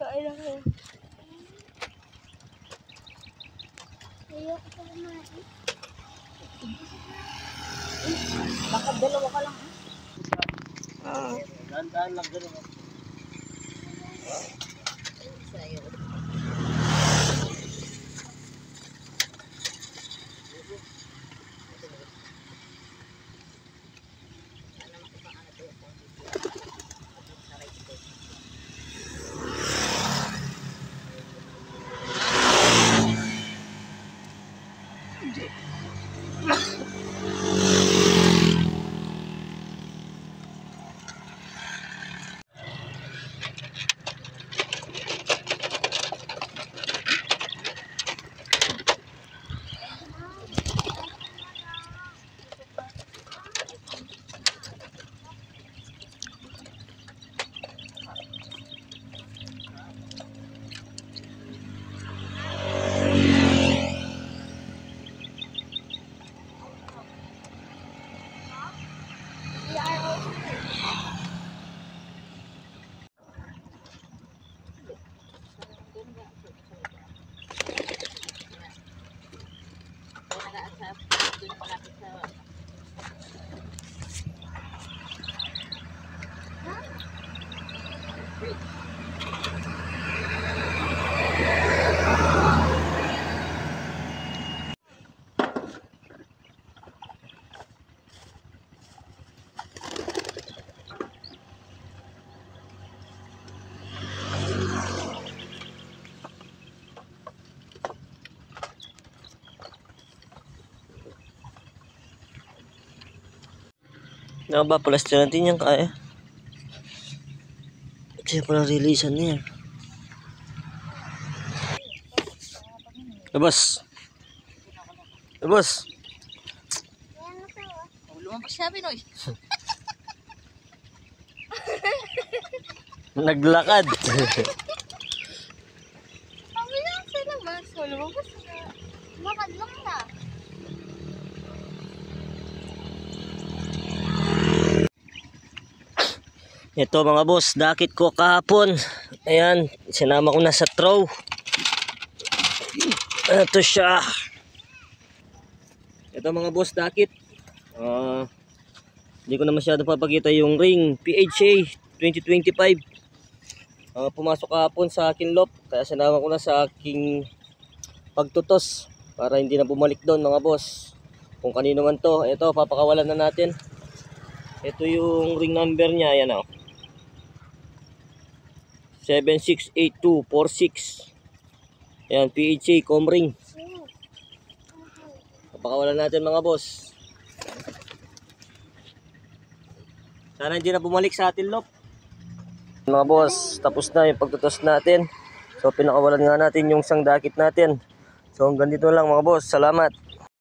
Kain ako. Ayoko pa kumain. Baka dalawa ka lang. Dahan-dahan lang gano'n. Sa'yo. Ano ba, palastin natin yan kaya. Kaya pala releasean niya. Labas. Labas. Lumabas siya, Pinoy. Naglakad. Sabi niya sa labas. Lumabas na. Lakad lang na. Ito mga boss, dakit ko kahapon. Ayan, sinama ko na sa trow. Ito siya. Ito mga boss, dakit. Hindi ko na masyado papakita yung ring PHA 2025. Pumasok kahapon sa akin lop, kaya sinama ko na sa aking pagtutos para hindi na bumalik doon mga boss. Kung kanino man to, ito papakawalan na natin. Ito yung ring number niya, ayan o. 768246. Ayan, PHA Comring. Papakawalan natin mga boss. Sana hindi na bumalik sa atin lop. Mga boss, tapos na yung pagtutos natin. So pinakawalan nga natin yung isang dakit natin. So hanggang dito lang mga boss. Salamat.